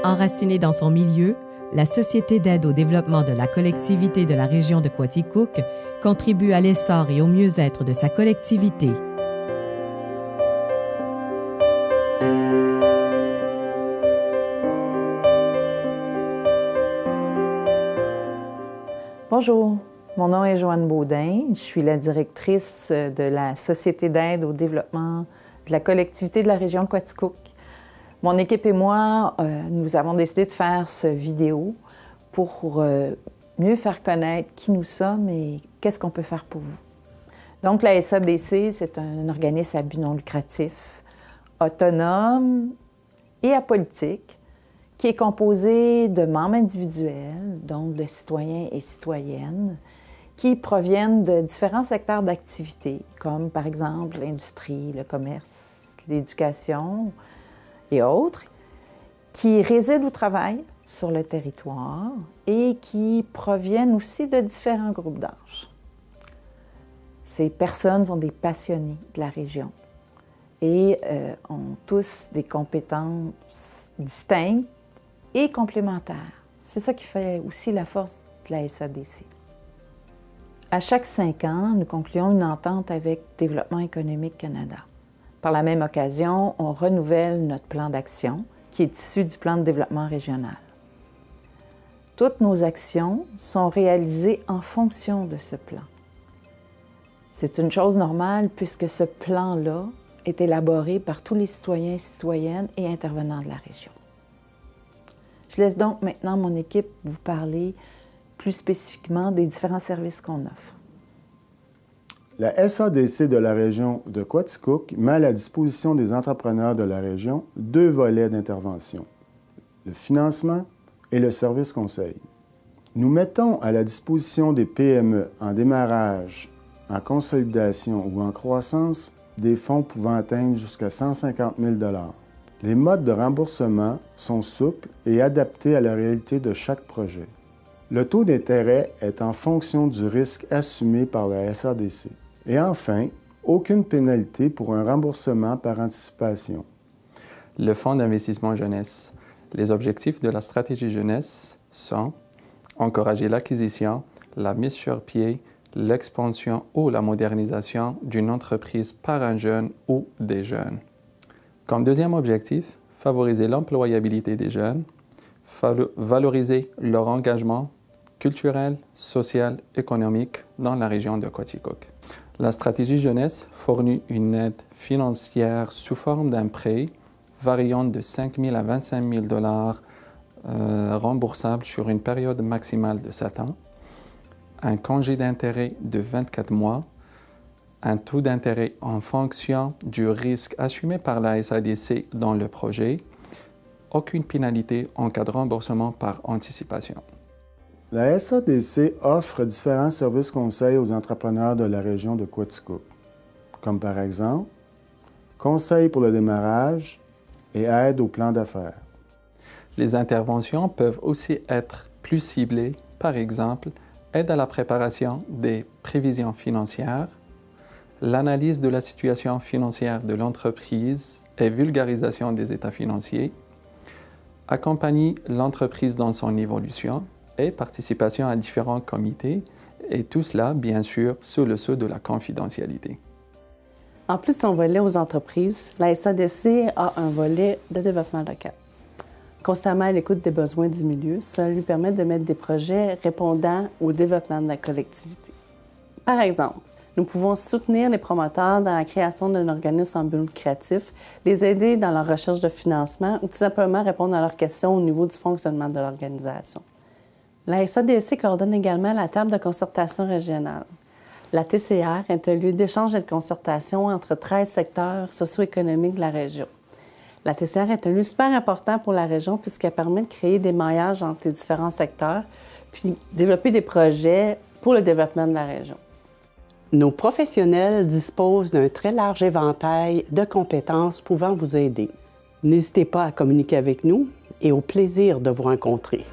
Enracinée dans son milieu, la Société d'aide au développement de la collectivité de la région de Quaticook contribue à l'essor et au mieux-être de sa collectivité. Bonjour, mon nom est Joanne Baudin. Je suis la directrice de la Société d'aide au développement de la collectivité de la région de Quaticook. Mon équipe et moi, nous avons décidé de faire ce vidéo pour mieux faire connaître qui nous sommes et qu'est-ce qu'on peut faire pour vous. Donc, la SADC, c'est un organisme à but non lucratif, autonome et apolitique, qui est composé de membres individuels, donc de citoyens et citoyennes, qui proviennent de différents secteurs d'activité, comme par exemple l'industrie, le commerce, l'éducation et autres, qui résident ou travaillent sur le territoire et qui proviennent aussi de différents groupes d'âge. Ces personnes sont des passionnés de la région et ont tous des compétences distinctes et complémentaires. C'est ça qui fait aussi la force de la SADC. À chaque 5 ans, nous concluons une entente avec Développement économique Canada. Par la même occasion, on renouvelle notre plan d'action qui est issu du plan de développement régional. Toutes nos actions sont réalisées en fonction de ce plan. C'est une chose normale puisque ce plan-là est élaboré par tous les citoyens, citoyennes et intervenants de la région. Je laisse donc maintenant mon équipe vous parler plus spécifiquement des différents services qu'on offre. La SADC de la région de Quaticook met à la disposition des entrepreneurs de la région 2 volets d'intervention, le financement et le service conseil. Nous mettons à la disposition des PME en démarrage, en consolidation ou en croissance des fonds pouvant atteindre jusqu'à 150 000 $. Les modes de remboursement sont souples et adaptés à la réalité de chaque projet. Le taux d'intérêt est en fonction du risque assumé par la SADC. Et enfin, aucune pénalité pour un remboursement par anticipation. Le Fonds d'investissement jeunesse. Les objectifs de la stratégie jeunesse sont encourager l'acquisition, la mise sur pied, l'expansion ou la modernisation d'une entreprise par un jeune ou des jeunes. Comme deuxième objectif, favoriser l'employabilité des jeunes, valoriser leur engagement culturel, social, économique dans la région de Quaticook. La stratégie jeunesse fournit une aide financière sous forme d'un prêt variant de 5 000 à 25 000 $ remboursable sur une période maximale de 7 ans, un congé d'intérêt de 24 mois, un taux d'intérêt en fonction du risque assumé par la SADC dans le projet, aucune pénalité en cas de remboursement par anticipation. La SADC offre différents services conseils aux entrepreneurs de la région de Quaticook, comme par exemple conseils pour le démarrage et aide au plan d'affaires. Les interventions peuvent aussi être plus ciblées, par exemple, aide à la préparation des prévisions financières, l'analyse de la situation financière de l'entreprise et vulgarisation des états financiers, accompagner l'entreprise dans son évolution et participation à différents comités, et tout cela, bien sûr, sous le sceau de la confidentialité. En plus de son volet aux entreprises, la SADC a un volet de développement local. Constamment à l'écoute des besoins du milieu, ça lui permet de mettre des projets répondant au développement de la collectivité. Par exemple, nous pouvons soutenir les promoteurs dans la création d'un organisme en but lucratif, les aider dans leur recherche de financement ou tout simplement répondre à leurs questions au niveau du fonctionnement de l'organisation. La SADC coordonne également la table de concertation régionale. La TCR est un lieu d'échange et de concertation entre 13 secteurs socio-économiques de la région. La TCR est un lieu super important pour la région puisqu'elle permet de créer des maillages entre les différents secteurs puis développer des projets pour le développement de la région. Nos professionnels disposent d'un très large éventail de compétences pouvant vous aider. N'hésitez pas à communiquer avec nous et au plaisir de vous rencontrer.